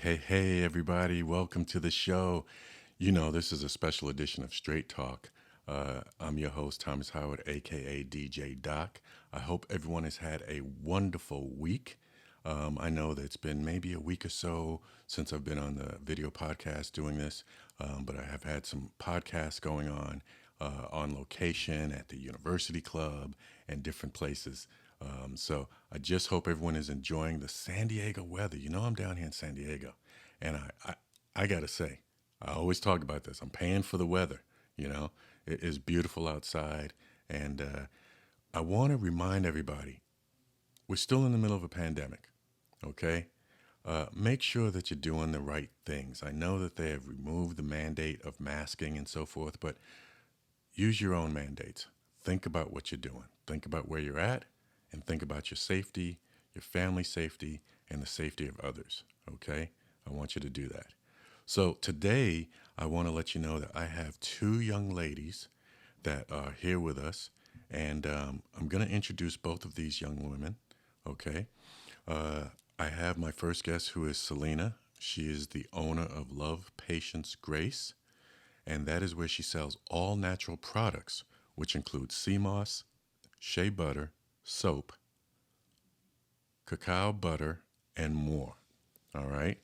Hey, everybody. Welcome to the show. This is a special edition of Straight Talk. I'm your host, Thomas Howard, aka DJ Doc. I hope everyone has had a wonderful week. I know that it's been maybe a week or so since I've been on the video podcast doing this, but I have had some podcasts going on location at the University Club and different places. So I just hope everyone is enjoying the San Diego weather. I'm down here in San Diego, and I gotta say, I always talk about this. I'm paying for the weather. You know, it is beautiful outside, and I want to remind everybody we're still in the middle of a pandemic. Okay, make sure that you're doing the right things. I know that they have removed the mandate of masking and so forth, but use your own mandates. Think about what you're doing. Think about where you're at and think about your safety, your family safety, and the safety of others. Okay? I want you to do that. So today, I want to let you know that I have two young ladies that are here with us, and I'm going to introduce both of these young women. Okay? Uh, I have my first guest, who is Selena. She is the owner of Love, Patience, Grace, and that is where she sells all natural products, which include sea moss, shea butter, soap, cacao butter, and more. All right.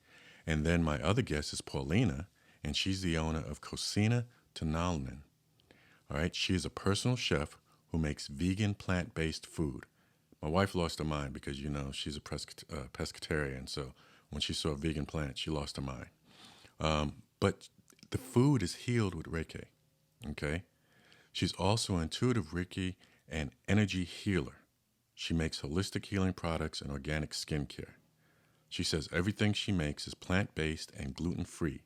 And then my other guest is Paulina, and she's the owner of Cocina Tonalnan. All right. She is a personal chef who makes vegan plant based food. My wife lost her mind because, she's a pescatarian. So when she saw a vegan plant, she lost her mind. But the food is healed with Reiki. Okay. She's also an intuitive Reiki and energy healer. She makes holistic healing products and organic skincare. She says everything she makes is plant based and gluten free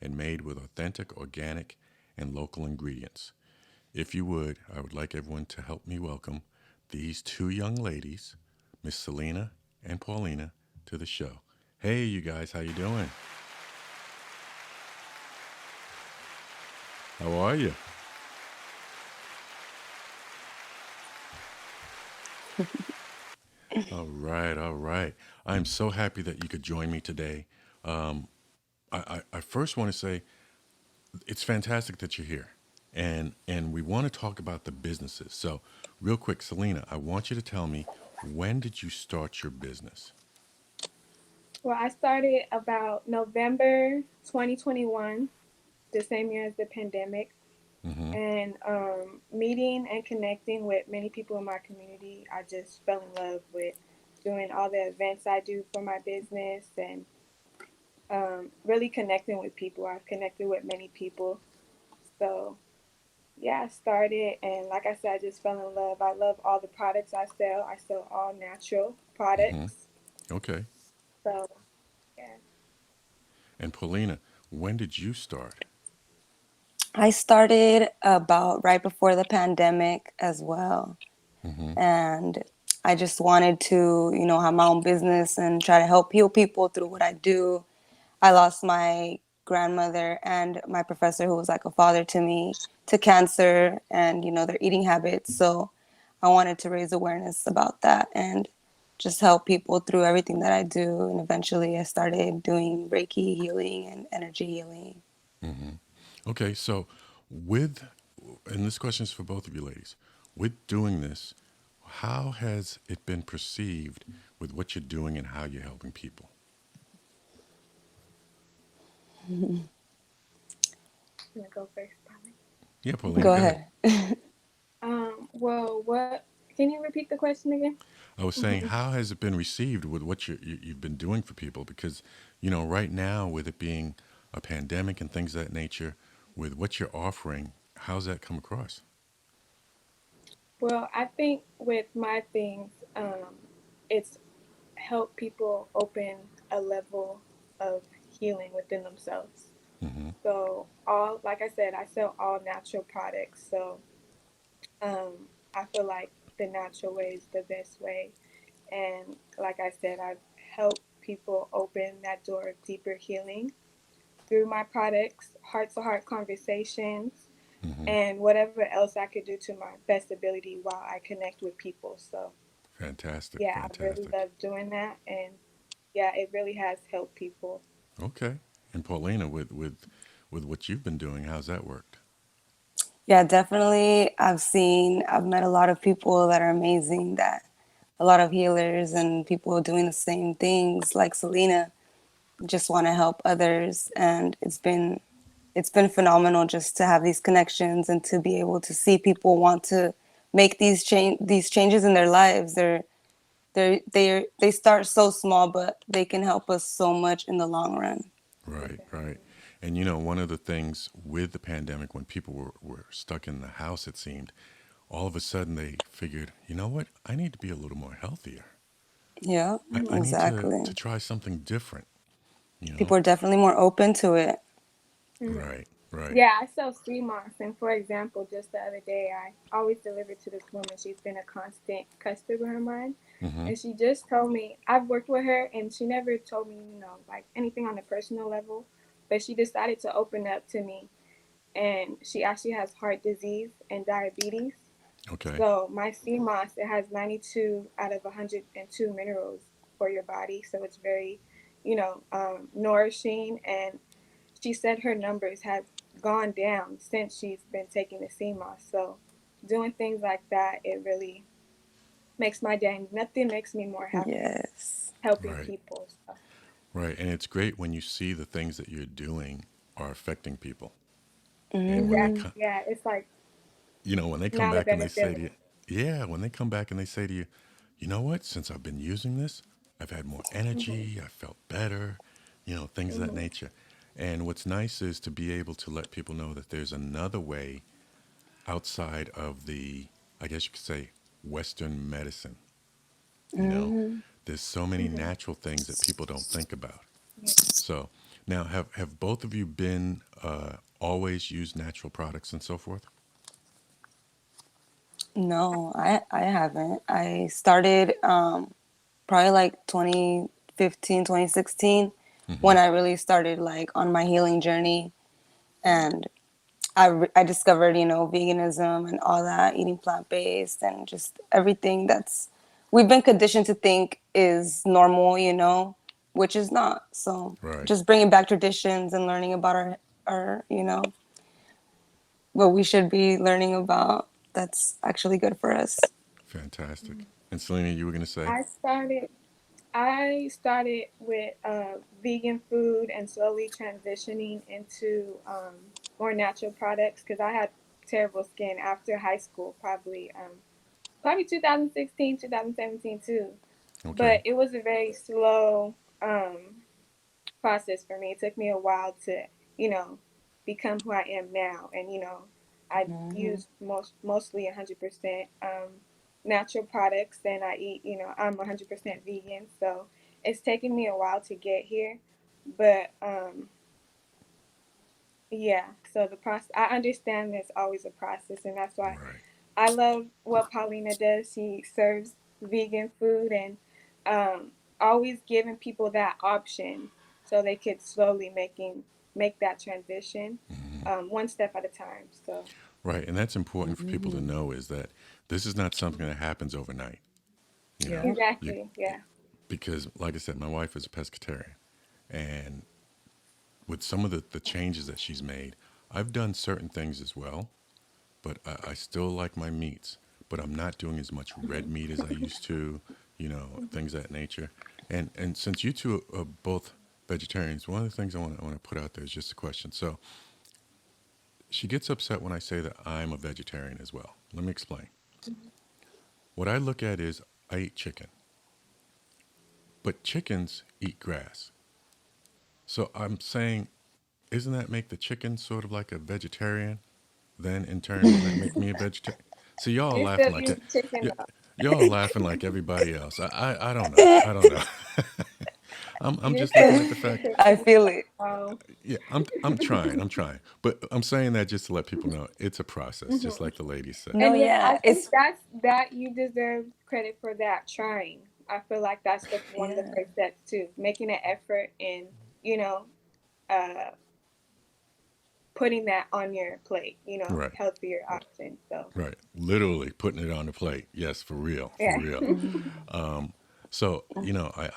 and made with authentic, organic, and local ingredients. If you would, I would like everyone to help me welcome these two young ladies, Miss Selena and Paulina, to the show. Hey, you guys, how you doing? How are you? All right, all right. I'm so happy that you could join me today. Um, I first want to say it's fantastic that you're here, and we want to talk about the businesses. So, real quick, Selena, I want you to tell me, when did you start your business? Well, I started about November 2021, the same year as the pandemic, Mm-hmm. and meeting and connecting with many people in my community. I just fell in love with doing all the events I do for my business and really connecting with people. I've connected with many people. So, yeah, I started, and like I said, I just fell in love. I love all the products I sell. I sell all natural Mm-hmm. products. Okay. So, yeah. And Paulina, when did you start? I started about right before the pandemic as well. Mm-hmm. And I just wanted to, have my own business and try to help heal people through what I do. I lost my grandmother and my professor, who was like a father to me, to cancer and, their eating habits. So I wanted to raise awareness about that and just help people through everything that I do. And eventually I started doing Reiki healing and energy healing. Mm-hmm. Okay, so with, and this question is for both of you ladies, with doing this, how has it been perceived with what you're doing and how you're helping people? I'm going to go first, probably. Yeah, Paulina, Go go ahead. ahead. Well, can you repeat the question again? I was saying, how has it been received with what you've been doing for people? Because, right now, with it being a pandemic and things of that nature, with what you're offering, how's that come across? Well, I think with my things, it's help people open a level of healing within themselves. Mm-hmm. So, like I said, I sell all natural products. So, I feel like the natural way is the best way. And like I said, I've helped people open that door of deeper healing through my products, heart to heart conversations, Mm-hmm. and whatever else I could do to my best ability while I connect with people. So, Fantastic, yeah, I really fantastic. love doing that. And yeah, it really has helped people. Okay. And Paulina, with what you've been doing, how's that worked? Yeah, definitely. I've met a lot of people that are amazing, that a lot of healers and people doing the same things like Selena just want to help others. And it's been phenomenal just to have these connections and to be able to see people want to make these changes in their lives. They start so small, but they can help us so much in the long run. Right, right. Exactly. And one of the things with the pandemic, when people were stuck in the house, it seemed, all of a sudden they figured, you know what? I need to be a little more healthier. Yeah, I Hmm. need to exactly. try something different, you know? People are definitely more open to it. Hmm. Right, right. Yeah, I sell sea moss, and for example, just the other day, I always deliver to this woman. She's been a constant customer of mine, Mm-hmm. and she just told me I've worked with her, and she never told me, like anything on a personal level, but she decided to open up to me, and she actually has heart disease and diabetes. Okay. So my sea moss, it has 92 out of 102 minerals for your body, so it's very, nourishing. And she said her numbers have gone down since she's been taking the sea moss. So doing things like that, it really makes my day. Nothing makes me more happy Yes. helping Right, people. So right. And it's great when you see the things that you're doing are affecting people. And when they Hmm. exactly, yeah, it's like when they come not a back and better they say to you, feeling. yeah, when they come back and they say to you, you know what? Since I've been using this, I've had more Hmm. energy. I felt better, things of that Hmm. nature. And what's nice is to be able to let people know that there's another way outside of the, I guess you could say, Western medicine. You know, Hmm. there's so many Hmm. natural things that people don't think about. Yeah. So now, have both of you been always used natural products and so forth? No, I haven't. I started probably like 2015, 2016, Mm-hmm. when I really started like on my healing journey. And I discovered, veganism and all that, eating plant-based and just everything that's we've been conditioned to think is normal, which is not. So Right. just bringing back traditions and learning about our, what we should be learning about, that's actually good for us. Fantastic. And Selena, you were going to say? I started I started with vegan food and slowly transitioning into more natural products because I had terrible skin after high school, probably 2016, 2017 too. Okay. But it was a very slow process for me. It took me a while to, you know, become who I am now. And, I Hmm. use mostly 100% natural products, and I'm 100% vegan. So it's taken me a while to get here. But yeah, so the process, I understand there's always a process, and that's why Right. I love what Paulina does. She serves vegan food and always giving people that option so they could slowly make that transition, Hmm. one step at a time. So Right. And that's important for people to Hmm. know is that this is not something that happens overnight. You know, Yeah. you exactly, yeah. because like I said, my wife is a pescatarian, and with some of the changes that she's made, I've done certain things as well, but I still like my meats, but I'm not doing as much red meat as I used to, Hmm. things of that nature. And since you two are both vegetarians, one of the things I want to put out there is just a question. So she gets upset when I say that I'm a vegetarian as well. Let me explain. What I look at is I eat chicken, but chickens eat grass. So I'm saying, isn't that make the chicken sort of like a vegetarian? Then in turn, doesn't that make me a vegetarian? So y'all You laughing still like eat it. chicken y- though. Y'all laughing like everybody else. I don't know. I don't know. I'm You're just still looking at the eating fact. I chicken feel it. though. Yeah, I'm trying. I'm trying. But I'm saying that just to let people know it's a process, just Hmm. like the lady said. No, And yeah, I yeah, think it's that you deserve credit for that trying. I feel like that's one of the yeah. first steps too, making an effort and you know, uh, putting that on your plate. Right. Healthier options. So Right. Literally putting it on the plate. Yes, for real. For yeah. real. Mhm. Um, So,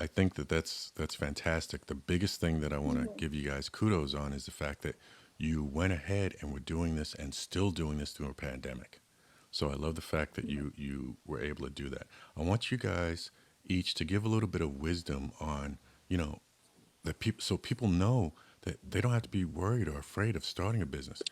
I think that that's fantastic. The biggest thing that I want to Mhm. give you guys kudos on is the fact that you went ahead and were doing this and still doing this through a pandemic. So I love the fact that you were able to do that. I want you guys each to give a little bit of wisdom on, you know, that people so people know that they don't have to be worried or afraid of starting a business.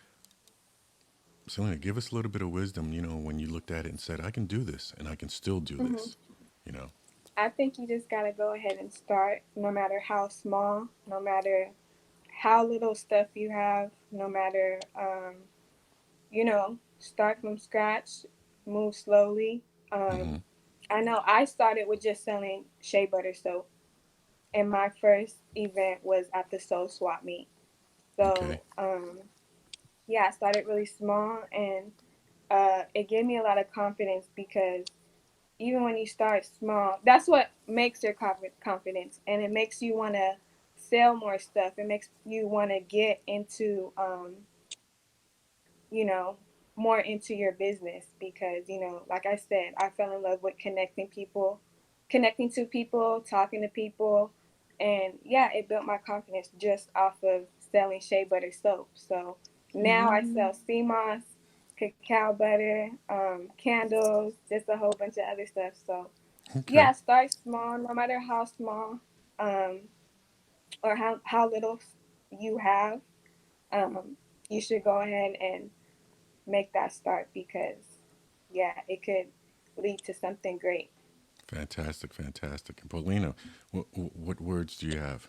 Selena, give us a little bit of wisdom, when you looked at it and said, I can do this and I can still do Mhm. this, you know. I think you just gotta go ahead and start, no matter how small, no matter how little stuff you have, no matter start from scratch, move slowly. Hmm. I know I started with just selling Shea Butter Soap, and my first event was at the Soul Swap meet. Okay. So, yeah, I started really small, and it gave me a lot of confidence because even when you start small, that's what makes your confidence, and it makes you want to sell more stuff. It makes you want to get into you know, more into your business because, like I said, I fell in love with connecting to people, talking to people. And yeah, it built my confidence just off of selling Shea Butter Soap. So now I sell sea moss, cacao butter, candles, just a whole bunch of other stuff. So Okay. yeah, start small, no matter how small um, or how little you have. Um, you should go ahead and make that start because yeah, it could lead to something great. Fantastic, fantastic. And Paulina, what words do you have?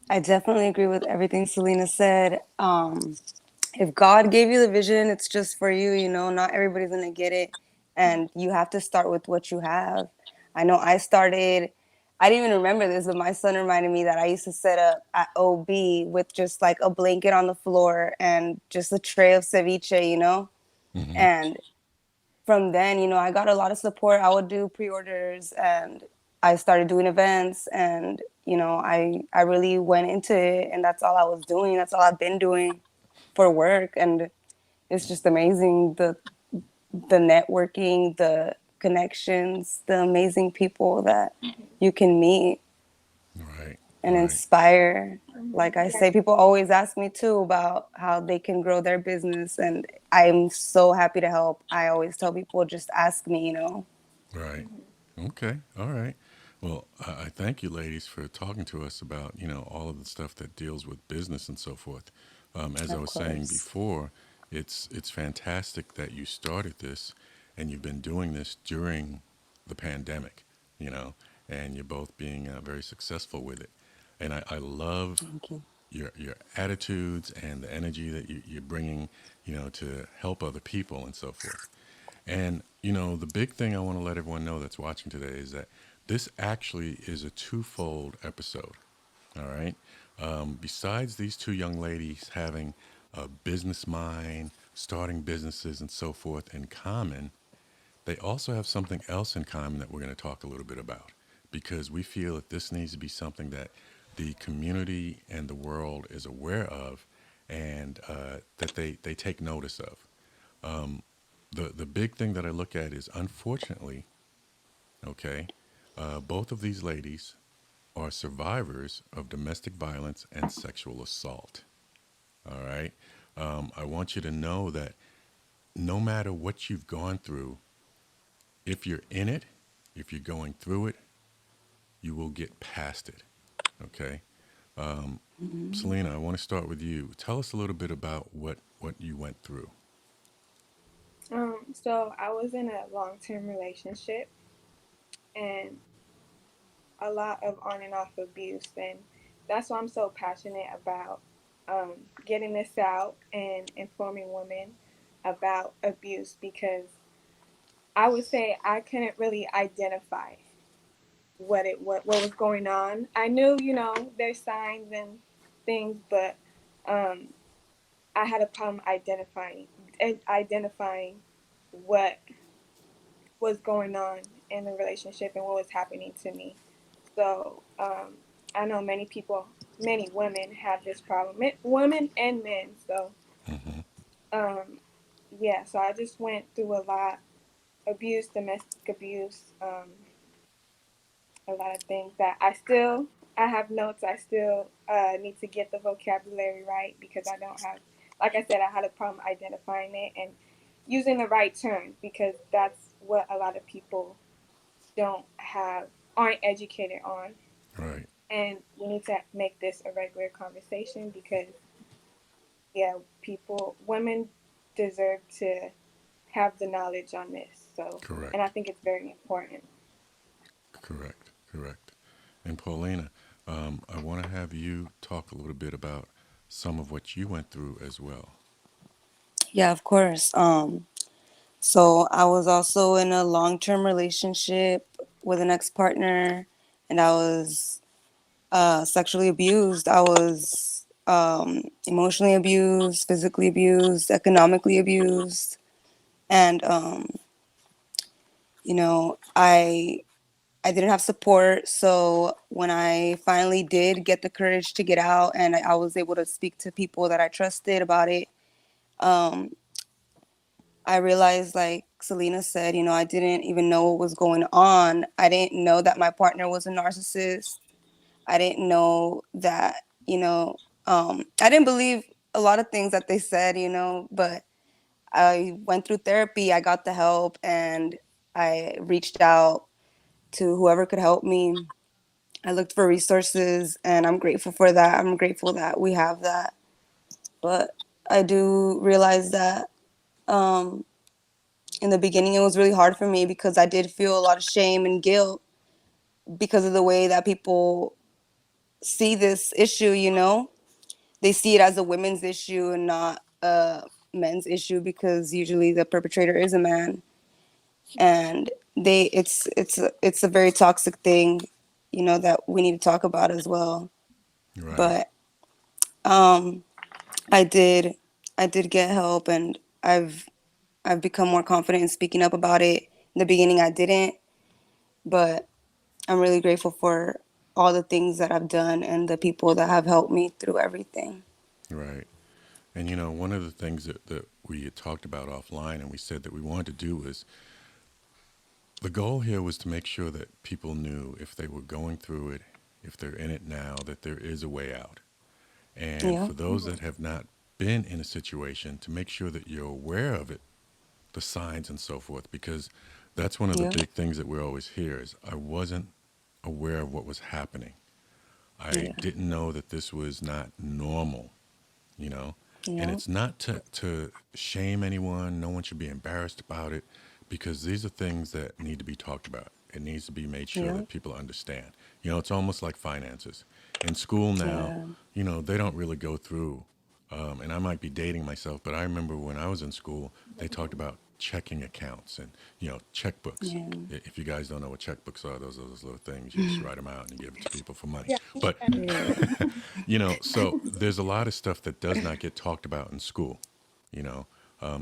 I definitely agree with everything Selena said. If God gave you the vision, it's just for you, not everybody's going to get it. And you have to start with what you have. I know I didn't even remember this, but my son reminded me that I used to set up at OB with just like a blanket on the floor and just a tray of ceviche. Hmm. And from then, I got a lot of support. I would do pre-orders and I started doing events and, I really went into it and that's all I was doing. That's all I've been doing for work. And it's just amazing the networking, the connections, the amazing people that you can meet Right, and right, inspire. Like Mm-hmm. I Yeah. say, people always ask me too about how they can grow their business, and I'm so happy to help. I always tell people, just ask me. right. Mm-hmm. Okay, all right. Well, I thank you, ladies, for talking to us about all of the stuff that deals with business and so forth. As I Of was saying course. before, it's fantastic that you started this and you've been doing this during the pandemic, you know, and you're both being very successful with it. And I love Thank you. your attitudes and the energy that you're bringing, to help other people and so forth. And, the big thing I want to let everyone know that's watching today is that this actually is a twofold episode. All right. Besides these two young ladies having a business mind, starting businesses and so forth in common, they also have something else in common that we're going to talk a little bit about because we feel that this needs to be something that the community and the world is aware of and that they take notice of. Um, the big thing that I look at is unfortunately, okay, both of these ladies are survivors of domestic violence and sexual assault. All right. I want you to know that no matter what you've gone through, if you're in it, if you're going through it, you will get past it. Okay. Um, Mhm. Selena, I want to start with you. Tell us a little bit about what you went through. So I was in a long-term relationship and a lot of on and off abuse, and that's why I'm so passionate about getting this out and informing women about abuse because I would say I couldn't really identify what was going on. I knew, there's signs and things, but um, I had a problem identifying what was going on in the relationship and what was happening to me. So I know many people, many women have this problem, women and men. So Hmm. um, yeah, so I just went through a lot: abuse, domestic abuse, a lot of things that I have notes. I still need to get the vocabulary right because I don't have, like I said, I had a problem identifying it and using the right terms because that's what a lot of people don't have, aren't educated on. Right. And we need to make this a regular conversation because, yeah, women deserve to have the knowledge on this. So, and I Correct. think it's very important. Correct. Correct. And Paulina, I want to have you talk a little bit about some of what you went through as well. Yeah, of course. So I was also in a long-term relationship with an ex-partner, and I was sexually abused. I was emotionally abused, physically abused, economically abused, and I didn't have support. So when I finally did get the courage to get out, and I was able to speak to people that I trusted about it, um, I realized, like Selena said, I didn't even know what was going on. I didn't know that my partner was a narcissist. I didn't know that, I didn't believe a lot of things that they said, but I went through therapy, I got the help, and I reached out to whoever could help me. I looked for resources, and I'm grateful for that. I'm grateful that we have that. But I do realize that um, in the beginning, it was really hard for me because I did feel a lot of shame and guilt because of the way that people see this issue, They see it as a women's issue and not a men's issue because usually the perpetrator is a man. And it's a very toxic thing, that we need to talk about as well. Right. But um I did I did get help, and I've become more confident in speaking up about it. In the beginning I didn't, but I'm really grateful for all the things that I've done and the people that have helped me through everything. Right. And one of the things that we had talked about offline and we said that we wanted to do was the goal here was to make sure that people knew if they were going through it, if they're in it now, that there is a way out. And Yeah, for those that have not been in a situation, to make sure that you're aware of it, the signs and so forth, because that's one of the yeah, big things that we always hear is I wasn't aware of what was happening. I yeah, didn't know that this was not normal, you know? And yeah, it's not to shame anyone. No one should be embarrassed about it because these are things that need to be talked about. It needs to be made sure yeah, that people understand. It's almost like finances. In school now, yeah, they don't really go through, and I might be dating myself, but I remember when I was in school, they talked about checking accounts and, checkbooks. yeah, If you guys don't know what checkbooks are, those are those little things. You just write them out and you give it to people for money. Yeah. But yeah, so there's a lot of stuff that does not get talked about in school, you know.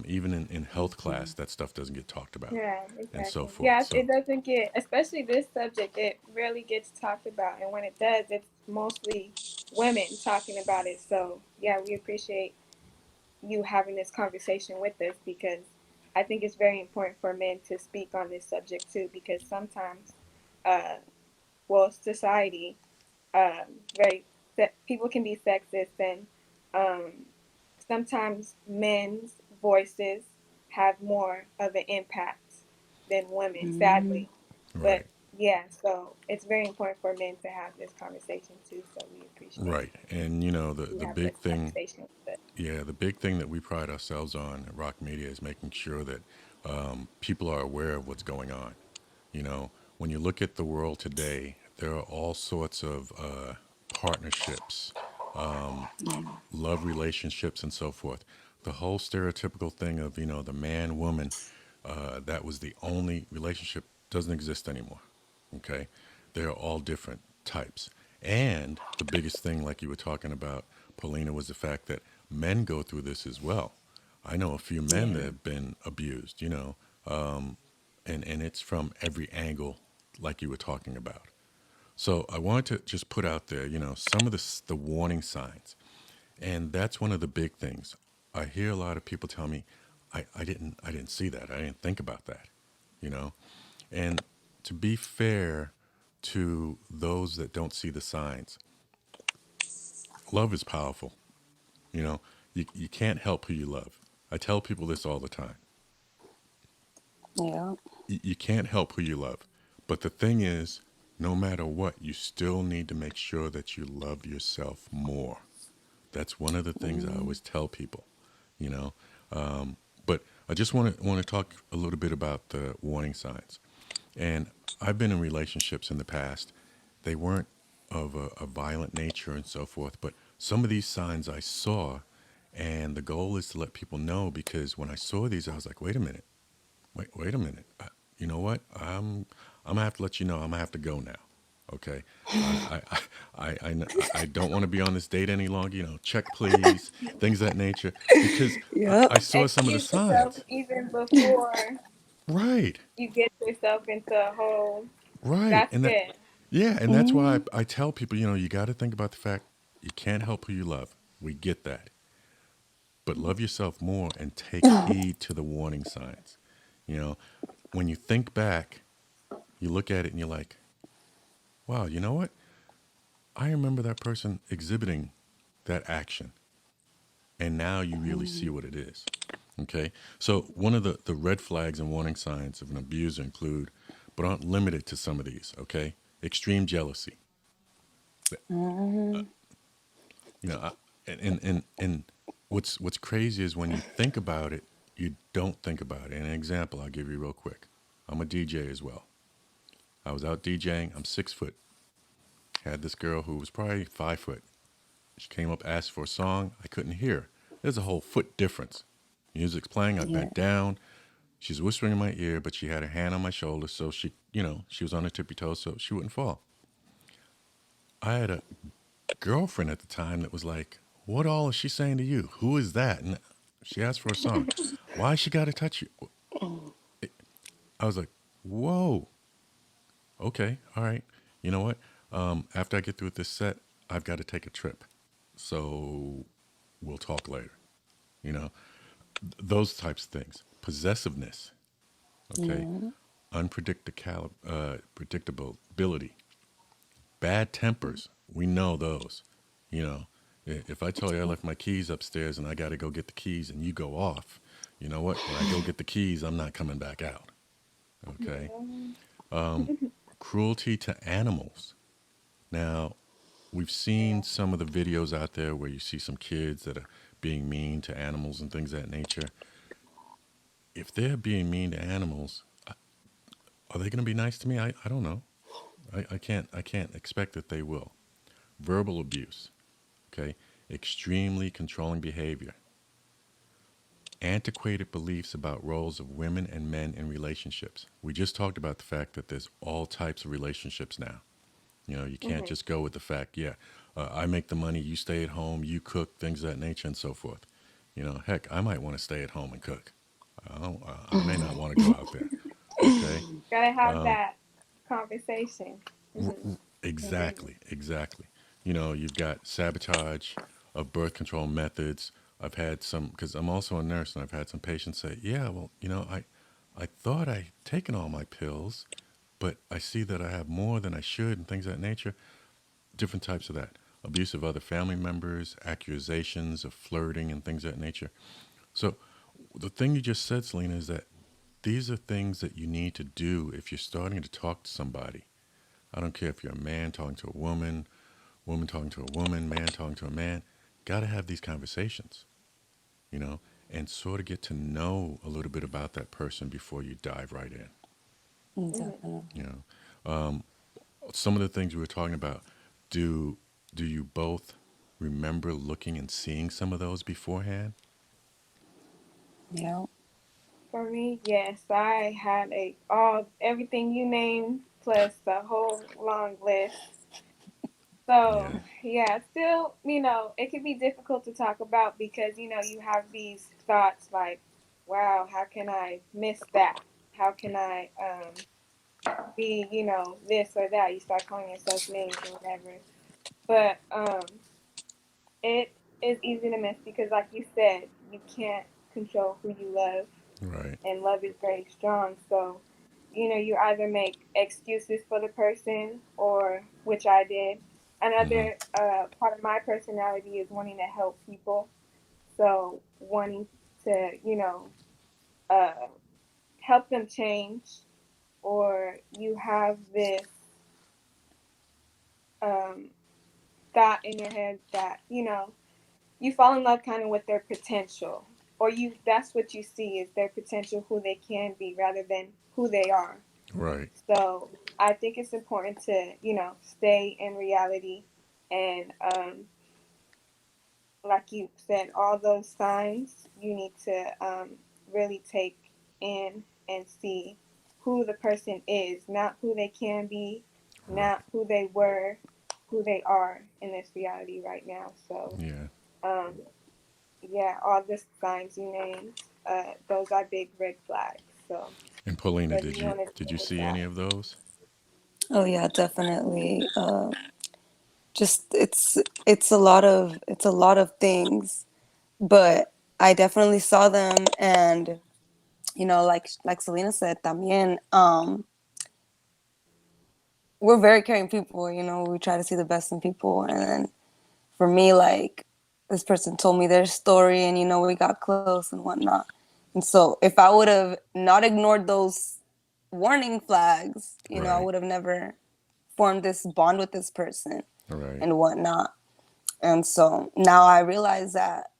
Even in health class, that stuff doesn't get talked about, Yeah, and so exactly. forth. Yeah, So, it doesn't get, especially this subject, it rarely gets talked about. And when it does, it's mostly women talking about it. So, yeah, we appreciate you having this conversation with us because I think it's very important for men to speak on this subject too because sometimes, uh, well, society, very, people can be sexist and um, sometimes men's voices have more of an impact than women, sadly. But right, yeah, so it's very important for men to have this conversation too. So we appreciate right, and you the having big this thing, conversation with us. yeah, the big thing that we pride ourselves on at Rock Media is making sure that people are aware of what's going on. You know, when you look at the world today, there are all sorts of partnerships, love relationships, and so forth. The whole stereotypical thing of, the man woman, that was the only relationship, doesn't exist anymore. Okay? They're all different types. And the biggest thing, like you were talking about, Paulina, was the fact that men go through this as well. I know a few men that yeah, have been abused, and it's from every angle, like you were talking about. So I wanted to just put out there, some of the warning signs, and that's one of the big things. I hear a lot of people tell me, I didn't see that. I didn't think about that, you know. And to be fair to those that don't see the signs, love is powerful. You know, you can't help who you love. I tell people this all the time. Yeah. You can't help who you love. But the thing is, no matter what, you still need to make sure that you love yourself more. That's one of the things I Mm. always tell people, you know. But I just want to talk a little bit about the warning signs. And I've been in relationships in the past. They weren't of a violent nature and so forth, but some of these signs I saw, and the goal is to let people know because when I saw these, I was like, wait a minute, wait a minute. You know what? I'm gonna have to let you know. I'm gonna have to go now. Okay. I don't want to be on this date any longer. You know, check please, things of that nature, because Yep. I saw some of the Excuse yourself signs. even before Right. you get yourself into a hole. Right. That's And that good. yeah, and that's why Mm. I tell people, you know, you got to think about the fact you can't help who you love. We get that. But love yourself more and take heed to the warning signs. You know, when you think back, you look at it and you're like, wow, you know what? I remember that person exhibiting that action. And now you really see what it is. Okay? So, one of the red flags and warning signs of an abuser include, but aren't limited to some of these, okay? Extreme jealousy. Mm. You know, and what's crazy is when you think about it, you don't think about it. And an example I'll give you real quick. I'm a DJ as well. I was out DJing. I'm 6 foot. Had this girl who was probably 5 foot. She came up, asked for a song. I couldn't hear. There's a whole foot difference. Music's playing. I Yeah. bent down. She's whispering in my ear, but she had her hand on my shoulder, so she, you know, she was on her tippy toes, so she wouldn't fall. I had a girlfriend at the time that was like, "What all is she saying to you? Who is that?" And she asked for a song. Why she got to touch you? I was like, "Whoa, okay, all right. You know what? After I get through with this set, I've got to take a trip, so we'll talk later." You know, those types of things. Possessiveness, okay, Yeah. predictability, bad tempers. We know those. You know, if I tell you I left my keys upstairs and I got to go get the keys and you go off, you know what? When I go get the keys, I'm not coming back out. Okay. Yeah. Cruelty to animals. Now, we've seen Yeah. some of the videos out there where you see some kids that are being mean to animals and things of that nature. If they're being mean to animals, are they going to be nice to me? I don't know. I can't expect that they will. Verbal abuse, okay? Extremely controlling behavior. Antiquated beliefs about roles of women and men in relationships. We just talked about the fact that there's all types of relationships now. You know, you can't Mhm. just go with the fact, yeah, I make the money, you stay at home, you cook, things of that nature, and so forth. You know, heck, I might want to stay at home and cook. I may not want to go out there. Okay. Gotta have Um, that conversation. Mhm. Agree. exactly, exactly. You know, you've got sabotage of birth control methods. I've had some because I'm also a nurse, and I've had some patients say, "Yeah, well, you know, I thought I'd taken all my pills, but I see that I have more than I should, and things of that nature." Different types of that. Abuse of other family members, accusations of flirting, and things of that nature. So, the thing you just said, Selena, is that these are things that you need to do if you're starting to talk to somebody. I don't care if you're a man talking to a woman, woman talking to a woman, man talking to a man. Got to have these conversations, you know, and sort of get to know a little bit about that person before you dive right in. Mhm. You Definitely. know, some of the things we were talking about. Do do you both remember looking and seeing some of those beforehand? Yeah. For me, yes, I had a all everything you named plus a whole long list. So Yeah, yeah, still, it can be difficult to talk about because you have these thoughts like, wow, how can I miss that? How can I be, this or that? You start calling yourself names or whatever. But it is easy to miss because, like you said, you can't control who you love, right. and love is very strong. So you either make excuses for the person, or which I did. Mm-hmm. Another part of my personality is wanting to help people. So wanting to, uh, help them change, or you have this um, thought in your head that, you fall in love kind of with their potential, or that's what you see is their potential, who they can be rather than who they are. Right. So I think it's important to, stay in reality, and like you said, all those signs you need to really take in and see who the person is, not who they can be, Right. not who they were, who they are in this reality right now. So, Yeah. um, yeah, all the signs you named, those are big red flags. So, And Paulina, whether did you you want to did deal you with see any that. of those? Oh yeah, definitely. Just it's a lot of things, but I definitely saw them, and like Selena said, también, we're very caring people. We try to see the best in people, and then for me, like, this person told me their story, and we got close and whatnot. And so if I would have not ignored those warning flags, I Right. would have never formed this bond with this person Right. and whatnot. And so now I realize that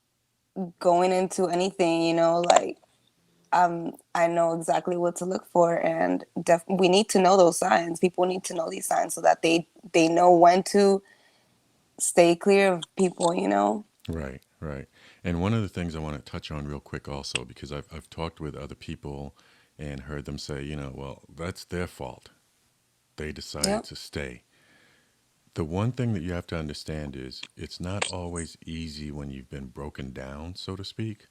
going into anything, like, I know exactly what to look for, and we need to know those signs. People need to know these signs so that they know when to stay clear of people. Right. Right. And one of the things I want to touch on real quick also, because I've talked with other people and heard them say, well, that's their fault. They decided Yep. to stay. The one thing that you have to understand is it's not always easy when you've been broken down, so to speak,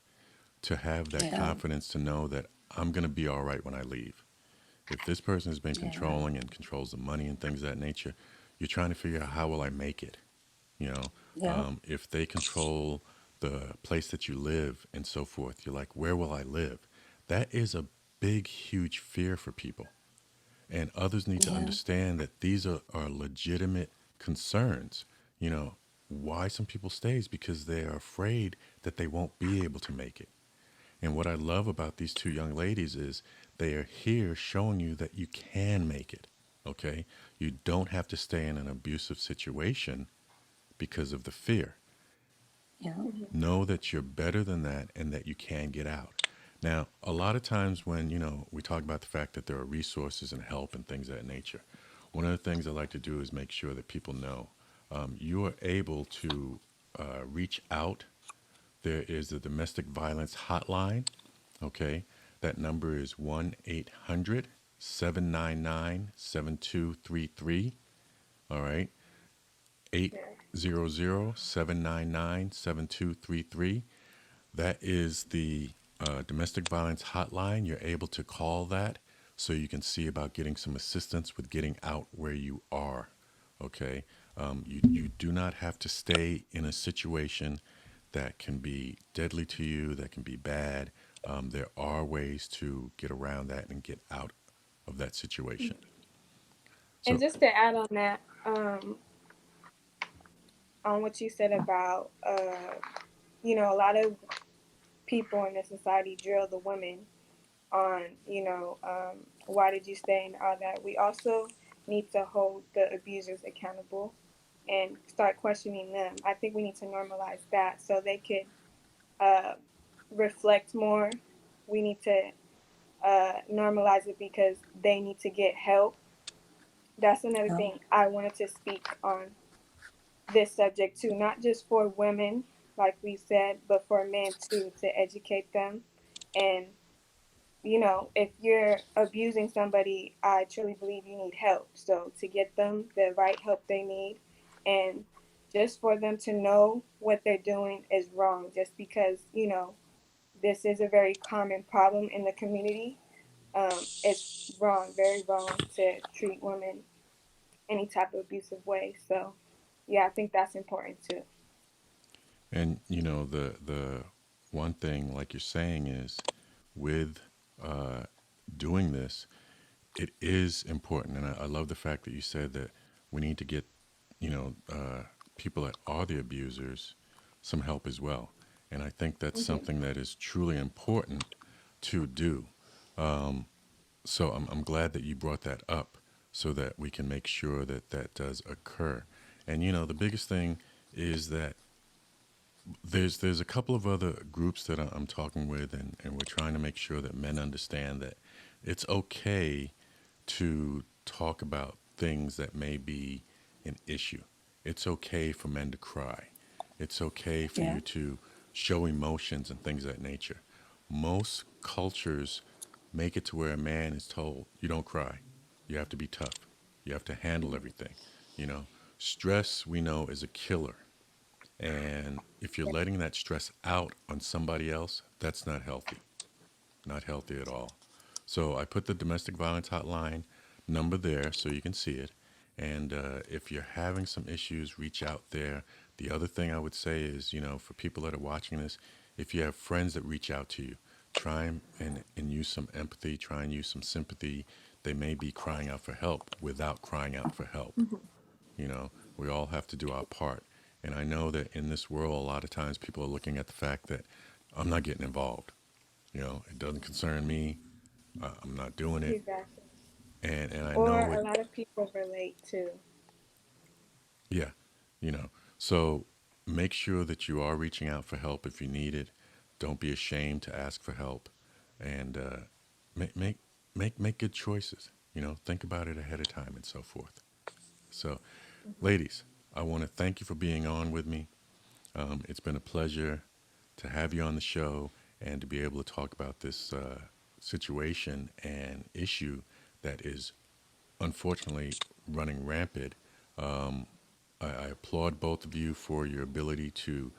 to have that Yeah. confidence to know that I'm going to be all right when I leave. If this person has been Yeah. controlling and controls the money and things of that nature, you're trying to figure out how will I make it. Yep. If they control the place that you live and so forth, you're like, where will I live? That is a big, huge fear for people. And others need to Yeah. understand that these are legitimate concerns. You know, why some people stay is because they are afraid that they won't be able to make it. And what I love about these two young ladies is they are here showing you that you can make it. Okay? You don't have to stay in an abusive situation because of the fear. Yeah. Mhm. Know that you're better than that and that you can get out. Now, a lot of times when, we talk about the fact that there are resources and help and things of that nature, one of the things I like to do is make sure that people know you are able to reach out. There is the domestic violence hotline. Okay. That number is 1-800-799-7233. All right. Yeah. 800-799-7233. That is the domestic violence hotline. You're able to call that so you can see about getting some assistance with getting out where you are. Okay. You do not have to stay in a situation that can be deadly to you, that can be bad. There are ways to get around that and get out of that situation. And So, just to add on that, on what you said about, a lot of people in the society drill the women on, why did you stay and all that. We also need to hold the abusers accountable and start questioning them. I think we need to normalize that so they could uh, reflect more. We need to normalize it because they need to get help. That's another Yeah. thing I wanted to speak on this subject too, not just for women, like we said, but for men too, to educate them. And, if you're abusing somebody, I truly believe you need help. So to get them the right help they need, and just for them to know what they're doing is wrong, just because, this is a very common problem in the community. It's wrong, very wrong to treat women any type of abusive way. So, yeah, I think that's important too. and the one thing, like you're saying, is with doing this, it is important, and I love the fact that you said that we need to get, people that are the abusers some help as well. And I think that's Hmm. something that is truly important to do. So I'm glad that you brought that up so that we can make sure that that does occur. And the biggest thing is that there's a couple of other groups that I'm talking with, and we're trying to make sure that men understand that it's okay to talk about things that may be an issue. It's okay for men to cry. It's okay for Yeah. you to show emotions and things of that nature. Most cultures make it to where a man is told, you don't cry. You have to be tough. You have to handle everything. You know, stress we know is a killer. And if you're letting that stress out on somebody else, that's not healthy. Not healthy at all. So I put the domestic violence hotline number there so you can see it. And if you're having some issues, reach out there. The other thing I would say is, for people that are watching this, if you have friends that reach out to you, try and use some empathy, try and use some sympathy. They may be crying out for help without crying out for help. We all have to do our part. And I know that in this world, a lot of times people are looking at the fact that I'm not getting involved. It doesn't concern me. I'm not doing it. Exactly. And I Or know a it, lot of people relate to. yeah, you know. So make sure that you are reaching out for help if you need it. Don't be ashamed to ask for help, and make make make good choices. Think about it ahead of time and so forth. So, ladies, I want to thank you for being on with me. It's been a pleasure to have you on the show and to be able to talk about this situation and issue that is unfortunately running rampant. Um, I applaud both of you for your ability to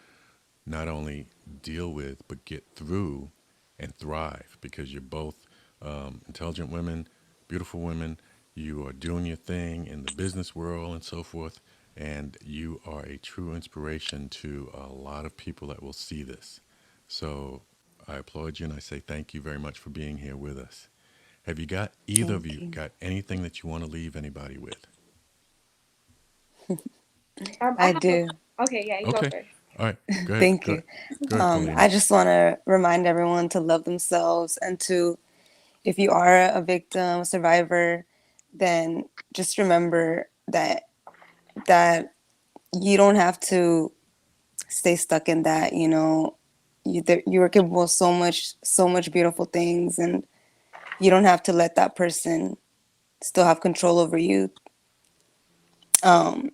not only deal with but get through and thrive because you're both intelligent women, beautiful women. You are doing your thing in the business world and so forth, and you are a true inspiration to a lot of people that will see this. So I applaud you and I say thank you very much for being here with us. Have you got either of Thank you you. got anything that you want to leave anybody with? I I have a. do. Okay, yeah, you go Okay. first. All right. Go ahead. Thank Go you. ahead. Go ahead, I Paulina. just want to remind everyone to love themselves and to, if you are a victim, survivor, then just remember that you don't have to stay stuck in that. You are capable of so much beautiful things, and you don't have to let that person still have control over you. um,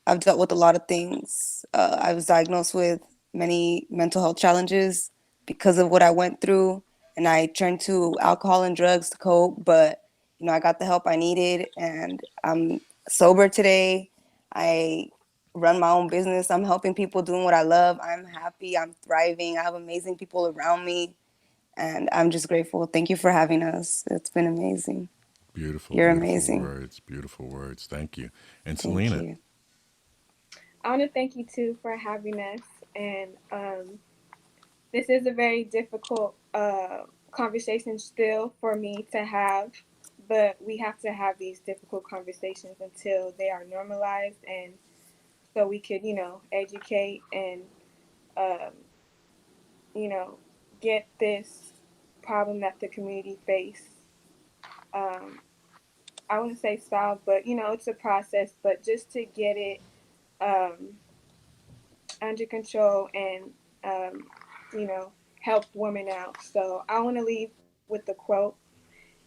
I've dealt with a lot of things. I was diagnosed with many mental health challenges because of what I went through, and I turned to alcohol and drugs to cope. But I got the help I needed, and I'm sober today. I run my own business. I'm helping people doing what I love. I'm happy. I'm thriving. I have amazing people around me, and I'm just grateful. Thank you for having us. It's been amazing. Beautiful, You're beautiful amazing. words. Beautiful words. Thank you. And Thank Selena, you. I want to thank you too for having us. And this is a very difficult conversation still for me to have, but we have to have these difficult conversations until they are normalized, and so we could, educate and, um, you know, get this problem that the community face. Um, I wouldn't say solved, but it's a process. But just to get it um, under control and um, you know help women out. So I want to leave with the quote.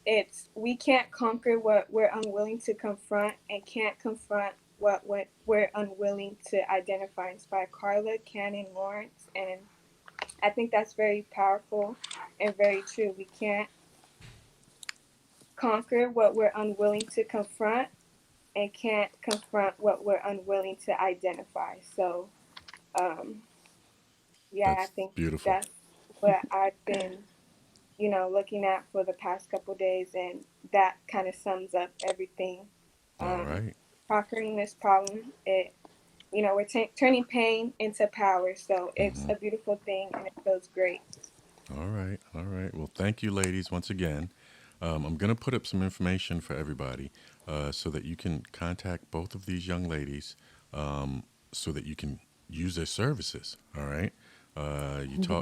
It's we can't conquer what we're unwilling to confront, and can't confront what we're unwilling to identify. It's by Carla Cannon Lawrence, and I think that's very powerful and very true. We can't conquer what we're unwilling to confront, and can't confront what we're unwilling to identify. So, um, yeah, I that's think beautiful. that's what I've been, looking at for the past couple days, and that kind of sums up everything. All Um, right. Conquering this problem, we're turning pain into power, so it's Mm-hmm. a beautiful thing, and it feels great. All right. All right. Well, thank you, ladies, once again. I'm going to put up some information for everybody so that you can contact both of these young ladies so that you can use their services. All right.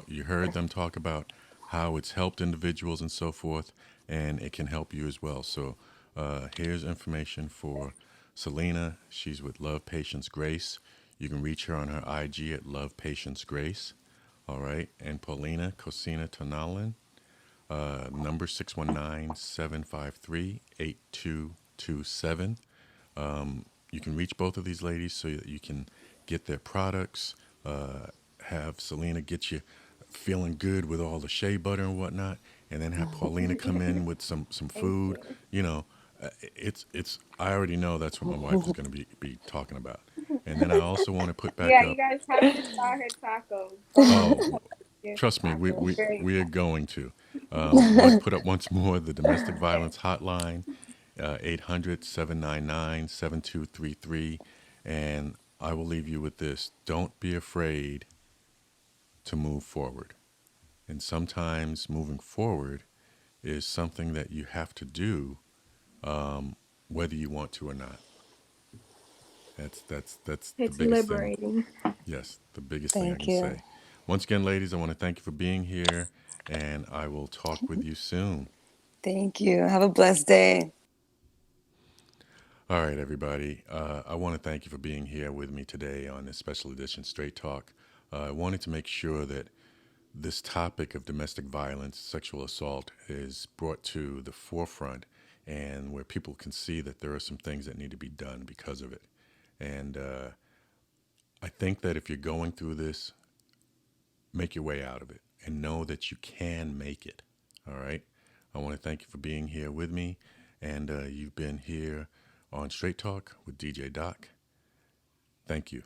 You heard them talk about how it's helped individuals and so forth, and it can help you as well. So here's information for Selena. She's with Love Patience Grace. You can reach her on her IG at Love Patience Grace. All right. And Paulina, Cocina Tonalnan, number 619-753-8227. You can reach both of these ladies so that you can get their products, have Selena get you feeling good with all the shea butter and whatnot, and then have Paulina come in with some Thank food. you. You know, it's. I already know that's what my wife is going to be talking about. And then I also want to put back Yeah, you up. guys have to try her tacos. Both of Oh, them have trust me, we, tacos. we, Very we are going to. Want to put up once more the domestic good. violence hotline, 800 And I will leave you with this. Don't be afraid to move forward. And sometimes moving forward is something that you have to do whether you want to or not. That's the It's biggest thing. liberating. Yes, the biggest thing I Thank can you. say. Once again, ladies, I want to thank you for being here, and I will talk with you soon. Thank you. Have a blessed day. All right, everybody. I want to thank you for being here with me today on this special edition Straight Talk. I wanted to make sure that this topic of domestic violence, sexual assault, is brought to the forefront and where people can see that there are some things that need to be done because of it. And I think that if you're going through this, make your way out of it and know that you can make it. All right. I want to thank you for being here with me. And you've been here on Straight Talk with DJ Doc. Thank you.